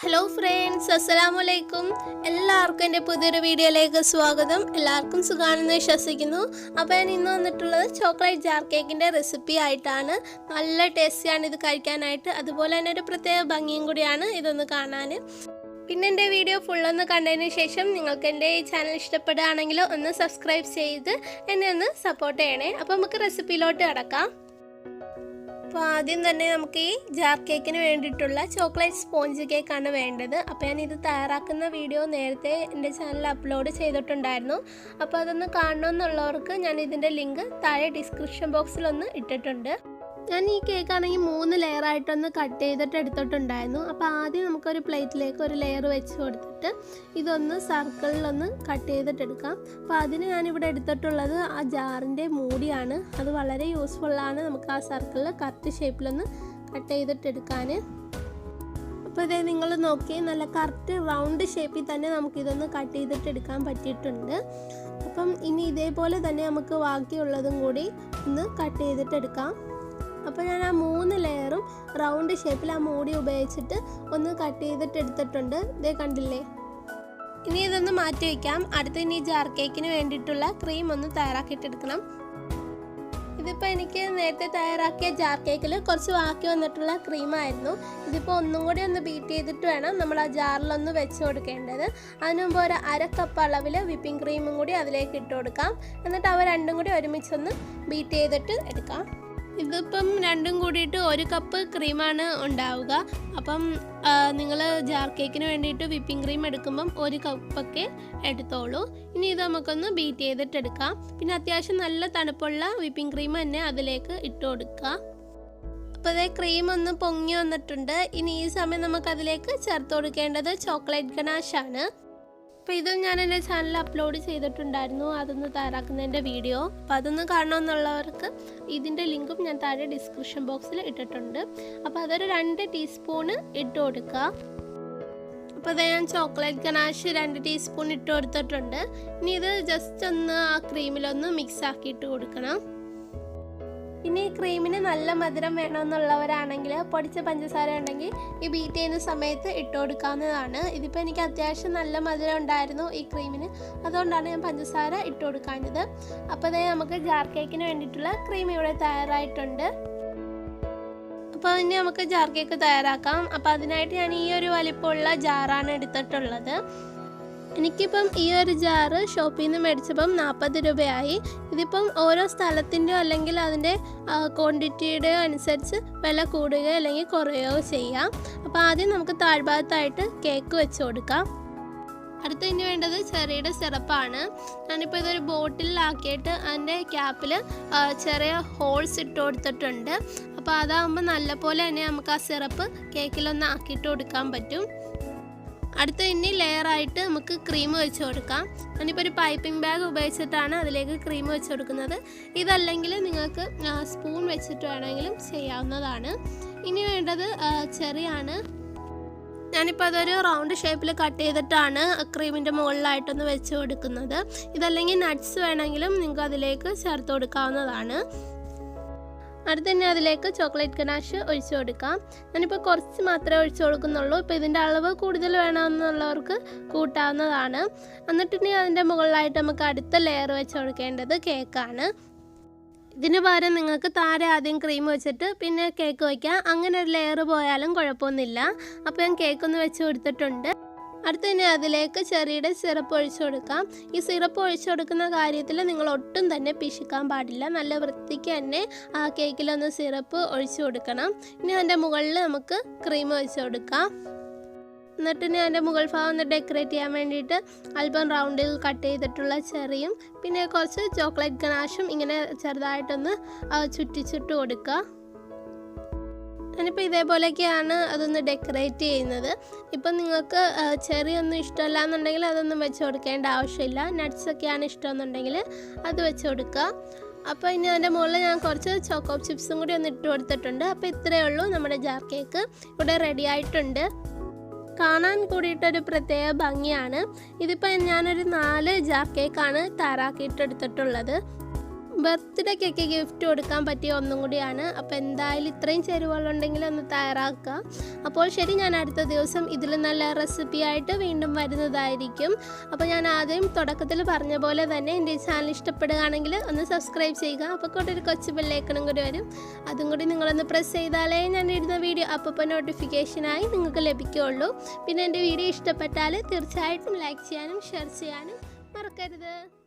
Hello friends, അസ്സലാമലൈക്കും. എല്ലാവർക്കും എൻ്റെ പുതിയൊരു വീഡിയോയിലേക്ക് സ്വാഗതം. എല്ലാവർക്കും സുഖമാണെന്ന് വിശ്വസിക്കുന്നു. അപ്പോൾ ഞാൻ ഇന്ന് വന്നിട്ടുള്ളത് ചോക്ലേറ്റ് ജാർ കേക്കിൻ്റെ റെസിപ്പി ആയിട്ടാണ്. നല്ല ടേസ്റ്റിയാണ് ഇത് കഴിക്കാനായിട്ട്. അതുപോലെ തന്നെ ഒരു പ്രത്യേക ഭംഗിയും കൂടിയാണ് ഇതൊന്ന് കാണാൻ. പിന്നെ എൻ്റെ വീഡിയോ ഫുള്ളൊന്ന് കണ്ടതിന് ശേഷം നിങ്ങൾക്ക് എൻ്റെ ഈ ചാനൽ ഇഷ്ടപ്പെടുകയാണെങ്കിൽ ഒന്ന് സബ്സ്ക്രൈബ് ചെയ്ത് എന്നെ ഒന്ന് സപ്പോർട്ട് ചെയ്യണേ. അപ്പോൾ നമുക്ക് റെസിപ്പിയിലോട്ട് കിടക്കാം. അപ്പോൾ ആദ്യം തന്നെ നമുക്ക് ഈ ജാർ കേക്കിന് വേണ്ടിയിട്ടുള്ള ചോക്ലേറ്റ് സ്പോഞ്ച് കേക്കാണ് വേണ്ടത്. അപ്പോൾ ഞാനിത് തയ്യാറാക്കുന്ന വീഡിയോ നേരത്തെ എൻ്റെ ചാനലിൽ അപ്ലോഡ് ചെയ്തിട്ടുണ്ടായിരുന്നു. അപ്പോൾ അതൊന്ന് കാണണമെന്നുള്ളവർക്ക് ഞാൻ ഇതിൻ്റെ ലിങ്ക് താഴെ ഡിസ്ക്രിപ്ഷൻ ബോക്സിലൊന്ന് ഇട്ടിട്ടുണ്ട്. ഞാൻ ഈ കേക്കാണെങ്കിൽ 3 ലെയറായിട്ടൊന്ന് കട്ട് ചെയ്തിട്ട് എടുത്തിട്ടുണ്ടായിരുന്നു. അപ്പോൾ ആദ്യം നമുക്കൊരു പ്ലേറ്റിലേക്ക് ഒരു ലെയർ വെച്ച് കൊടുത്തിട്ട് ഇതൊന്ന് സർക്കിളിലൊന്ന് കട്ട് ചെയ്തിട്ടെടുക്കാം. അപ്പോൾ അതിന് ഞാനിവിടെ എടുത്തിട്ടുള്ളത് ആ ജാറിൻ്റെ മൂടിയാണ്. അത് വളരെ യൂസ്ഫുള്ളാണ് നമുക്ക് ആ സർക്കിളിൽ കറക്റ്റ് ഷേപ്പിലൊന്ന് കട്ട് ചെയ്തിട്ടെടുക്കാൻ. അപ്പോൾ ഇതേ നിങ്ങൾ നോക്കി നല്ല കറക്റ്റ് റൗണ്ട് ഷേപ്പിൽ തന്നെ നമുക്കിതൊന്ന് കട്ട് ചെയ്തിട്ടെടുക്കാൻ പറ്റിയിട്ടുണ്ട്. അപ്പം ഇനി ഇതേപോലെ തന്നെ നമുക്ക് ബാക്കിയുള്ളതും കൂടി ഒന്ന് കട്ട് ചെയ്തിട്ടെടുക്കാം. അപ്പോൾ ഞാൻ ആ 3 ലെയറും റൗണ്ട് ഷേപ്പിൽ ആ മൂടി ഉപയോഗിച്ചിട്ട് ഒന്ന് കട്ട് ചെയ്തിട്ട് എടുത്തിട്ടുണ്ട്. ഇതേ കണ്ടില്ലേ? ഇനി ഇതൊന്ന് മാറ്റി വയ്ക്കാം. ഇനി ജാർ കേക്കിന് വേണ്ടിയിട്ടുള്ള ക്രീം ഒന്ന് തയ്യാറാക്കിയിട്ടെടുക്കണം. ഇതിപ്പോൾ എനിക്ക് നേരത്തെ തയ്യാറാക്കിയ ജാർ കേക്കിൽ കുറച്ച് ബാക്കി വന്നിട്ടുള്ള ക്രീമായിരുന്നു. ഇതിപ്പോൾ ഒന്നും കൂടി ഒന്ന് ബീറ്റ് ചെയ്തിട്ട് വേണം നമ്മൾ ആ ജാറിലൊന്ന് വെച്ച് കൊടുക്കേണ്ടത്. അതിന് മുമ്പ് ഒരു 1/2 കപ്പ് അളവിൽ വിപ്പിംഗ് ക്രീമും കൂടി അതിലേക്ക് ഇട്ട് കൊടുക്കാം. എന്നിട്ട് അവ രണ്ടും കൂടി ഒരുമിച്ചൊന്ന് ബീറ്റ് ചെയ്തിട്ട് എടുക്കാം. ഇതിപ്പം രണ്ടും കൂടിയിട്ട് 1 കപ്പ് ക്രീമാണ് ഉണ്ടാവുക. അപ്പം നിങ്ങൾ ജാർ കേക്കിന് വേണ്ടിയിട്ട് വിപ്പിംഗ് ക്രീം എടുക്കുമ്പം 1 കപ്പൊക്കെ എടുത്തോളൂ. ഇനി ഇത് നമുക്കൊന്ന് ബീറ്റ് ചെയ്തിട്ടെടുക്കാം. പിന്നെ അത്യാവശ്യം നല്ല തണുപ്പുള്ള വിപ്പിംഗ് ക്രീം തന്നെ അതിലേക്ക് ഇട്ട് കൊടുക്കുക. അപ്പോൾ അതേ ക്രീം ഒന്ന് പൊങ്ങി വന്നിട്ടുണ്ട്. ഇനി ഈ സമയം നമുക്കതിലേക്ക് ചേർത്ത് കൊടുക്കേണ്ടത് ചോക്ലേറ്റ് ഗനാഷാണ്. അപ്പോൾ ഇതും ഞാൻ എൻ്റെ ചാനലിൽ അപ്ലോഡ് ചെയ്തിട്ടുണ്ടായിരുന്നു, അതൊന്ന് തയ്യാറാക്കുന്നതിൻ്റെ വീഡിയോ. അപ്പോൾ അതൊന്ന് കാണണമെന്നുള്ളവർക്ക് ഇതിൻ്റെ ലിങ്കും ഞാൻ താഴെ ഡിസ്ക്രിപ്ഷൻ ബോക്സിൽ ഇട്ടിട്ടുണ്ട്. അപ്പോൾ അതൊരു 2 ടീസ്പൂണ് ഇട്ട് കൊടുക്കുക. അപ്പോൾ അത് ഞാൻ ചോക്ലേറ്റ് ഗനാഷ് 2 ടീസ്പൂൺ ഇട്ട് കൊടുത്തിട്ടുണ്ട്. ഇനി ഇത് ജസ്റ്റ് ഒന്ന് ആ ക്രീമിലൊന്ന് മിക്സ് ആക്കിയിട്ട് കൊടുക്കണം. ഇനി ക്രീമിന് നല്ല മധുരം വേണമെന്നുള്ളവരാണെങ്കിൽ പൊടിച്ച പഞ്ചസാര ഉണ്ടെങ്കിൽ ഈ ബീറ്റ് ചെയ്യുന്ന സമയത്ത് ഇട്ട് കൊടുക്കാവുന്നതാണ്. ഇതിപ്പോൾ എനിക്ക് അത്യാവശ്യം നല്ല മധുരം ഉണ്ടായിരുന്നു ഈ ക്രീമിന്, അതുകൊണ്ടാണ് ഞാൻ പഞ്ചസാര ഇട്ട് കൊടുക്കാഞ്ഞത്. അപ്പോൾ അതേ നമുക്ക് ജാർ കേക്കിന് വേണ്ടിയിട്ടുള്ള ക്രീം ഇവിടെ തയ്യാറായിട്ടുണ്ട്. അപ്പോൾ ഇനി നമുക്ക് ജാർ കേക്ക് തയ്യാറാക്കാം. അപ്പോൾ അതിനായിട്ട് ഞാൻ ഈ ഒരു വലിപ്പമുള്ള ജാറാണ് എടുത്തിട്ടുള്ളത്. എനിക്കിപ്പം ഈ ഒരു ജാറ് ഷോപ്പിൽ നിന്ന് മേടിച്ചപ്പം 40 രൂപയായി. ഇതിപ്പം ഓരോ സ്ഥലത്തിൻ്റെയോ അല്ലെങ്കിൽ അതിൻ്റെ ക്വാണ്ടിറ്റിയുടെയോ അനുസരിച്ച് വില കൂടുകയോ അല്ലെങ്കിൽ കുറയുകയോ ചെയ്യാം. അപ്പോൾ ആദ്യം നമുക്ക് താഴ്ഭാഗത്തായിട്ട് കേക്ക് വെച്ച് കൊടുക്കാം. ഇനി വേണ്ടത് ചെറിയുടെ സിറപ്പാണ്. ഞാനിപ്പോൾ ഇതൊരു ബോട്ടിലാക്കിയിട്ട് അതിൻ്റെ ക്യാപ്പിൽ ചെറിയ ഹോൾസ് ഇട്ട് കൊടുത്തിട്ടുണ്ട്. അപ്പോൾ അതാകുമ്പോൾ നല്ലപോലെ തന്നെ നമുക്ക് ആ സിറപ്പ് കേക്കിലൊന്ന് ആക്കിയിട്ട് കൊടുക്കാൻ പറ്റും. ഇനി ലെയറായിട്ട് നമുക്ക് ക്രീം വെച്ച് കൊടുക്കാം. ഞാനിപ്പോൾ ഒരു പൈപ്പിംഗ് ബാഗ് ഉപയോഗിച്ചിട്ടാണ് അതിലേക്ക് ക്രീം വെച്ച് കൊടുക്കുന്നത്. ഇതല്ലെങ്കിൽ നിങ്ങൾക്ക് സ്പൂൺ വെച്ചിട്ട് വേണമെങ്കിലും ചെയ്യാവുന്നതാണ്. ഇനി വേണ്ടത് ചെറിയാണ്. ഞാനിപ്പോൾ അതൊരു റൗണ്ട് ഷേപ്പിൽ കട്ട് ചെയ്തിട്ടാണ് ക്രീമിൻ്റെ മുകളിലായിട്ടൊന്ന് വെച്ച് കൊടുക്കുന്നത്. ഇതല്ലെങ്കിൽ നട്ട്സ് വേണമെങ്കിലും നിങ്ങൾക്ക് അതിലേക്ക് ചേർത്ത് കൊടുക്കാവുന്നതാണ്. തന്നെ അതിലേക്ക് ചോക്ലേറ്റ് ഗനാഷ് ഒഴിച്ചു കൊടുക്കാം. ഞാനിപ്പോൾ കുറച്ച് മാത്രമേ ഒഴിച്ചു കൊടുക്കുന്നുള്ളൂ. ഇപ്പോൾ ഇതിൻ്റെ അളവ് കൂടുതൽ വേണമെന്നുള്ളവർക്ക് കൂട്ടാവുന്നതാണ്. ഇനി അതിൻ്റെ മുകളിലായിട്ട് നമുക്ക് അടുത്ത ലെയർ വെച്ച് കൊടുക്കേണ്ടത് കേക്കാണ്. ഇതിന് പകരം നിങ്ങൾക്ക് താഴെ ആദ്യം ക്രീം വെച്ചിട്ട് പിന്നെ കേക്ക് വയ്ക്കാം. അങ്ങനെ ഒരു ലെയർ പോയാലും കുഴപ്പമൊന്നുമില്ല. അപ്പോൾ ഞാൻ കേക്കൊന്ന് വെച്ച് കൊടുത്തിട്ടുണ്ട്. ഇനി അതിലേക്ക് ചെറിയുടെ സിറപ്പ് ഒഴിച്ചു കൊടുക്കാം. ഈ സിറപ്പ് ഒഴിച്ചു കൊടുക്കുന്ന കാര്യത്തിൽ നിങ്ങൾ ഒട്ടും തന്നെ പിശുക്കാൻ പാടില്ല. നല്ല വൃത്തിക്ക് തന്നെ ആ കേക്കിലൊന്ന് സിറപ്പ് ഒഴിച്ചു കൊടുക്കണം. ഇനി അതിൻ്റെ മുകളിൽ നമുക്ക് ക്രീം ഒഴിച്ചു കൊടുക്കാം. ഇനി അതിൻ്റെ മുകൾ ഭാഗം ഒന്ന് ഡെക്കറേറ്റ് ചെയ്യാൻ വേണ്ടിയിട്ട് അല്പം റൗണ്ടിൽ കട്ട് ചെയ്തിട്ടുള്ള ചെറിയും പിന്നെ കുറച്ച് ചോക്ലേറ്റ് ഗനാഷും ഇങ്ങനെ ചെറുതായിട്ടൊന്ന് ചുറ്റിച്ചിട്ട് കൊടുക്കുക. ഞാനിപ്പോൾ ഇതേപോലെയൊക്കെയാണ് അതൊന്ന് ഡെക്കറേറ്റ് ചെയ്യുന്നത്. ഇപ്പം നിങ്ങൾക്ക് ചെറിയൊന്നും ഇഷ്ടമല്ല എന്നുണ്ടെങ്കിൽ അതൊന്നും വെച്ച് കൊടുക്കേണ്ട ആവശ്യമില്ല. നട്ട്സൊക്കെയാണ് ഇഷ്ടമെന്നുണ്ടെങ്കിൽ അത് വെച്ച് കൊടുക്കുക. അപ്പോൾ ഇനി അതിൻ്റെ മുകളിൽ ഞാൻ കുറച്ച് ചോക്കോ ചിപ്സും കൂടി ഒന്ന് ഇട്ട് കൊടുത്തിട്ടുണ്ട്. അപ്പോൾ ഇത്രയേ ഉള്ളൂ, നമ്മുടെ ജാർ കേക്ക് ഇവിടെ റെഡി ആയിട്ടുണ്ട്. കാണാൻ കൂടിയിട്ടൊരു പ്രത്യേക ഭംഗിയാണ്. ഇതിപ്പോൾ ഞാനൊരു 4 ജാർ കേക്കാണ് തയ്യാറാക്കിയിട്ടെടുത്തിട്ടുള്ളത്. ബർത്ത്ഡേക്കൊക്കെ ഗിഫ്റ്റ് കൊടുക്കാൻ പറ്റിയ ഒന്നും കൂടിയാണ്. അപ്പോൾ എന്തായാലും ഇത്രയും ചേരുവകളുണ്ടെങ്കിൽ ഒന്ന് തയ്യാറാക്കുക. അപ്പോൾ ശരി, ഞാൻ അടുത്ത ദിവസം ഇതിൽ നല്ല റെസിപ്പി ആയിട്ട് വീണ്ടും വരുന്നതായിരിക്കും. അപ്പോൾ ഞാൻ ആദ്യം തുടക്കത്തിൽ പറഞ്ഞ പോലെ തന്നെ എൻ്റെ ചാനൽ ഇഷ്ടപ്പെടുകയാണെങ്കിൽ ഒന്ന് സബ്സ്ക്രൈബ് ചെയ്യുക. അപ്പോൾ കൂടെ ഒരു കൊച്ചു ബെല്ലൈക്കണും കൂടി വരും, അതും കൂടി നിങ്ങളൊന്ന് പ്രസ് ചെയ്താലേ ഞാൻ ഇടുന്ന വീഡിയോ അപ്പോൾ നോട്ടിഫിക്കേഷനായി നിങ്ങൾക്ക് ലഭിക്കുകയുള്ളൂ. പിന്നെ എൻ്റെ വീഡിയോ ഇഷ്ടപ്പെട്ടാൽ തീർച്ചയായിട്ടും ലൈക്ക് ചെയ്യാനും ഷെയർ ചെയ്യാനും മറക്കരുത്.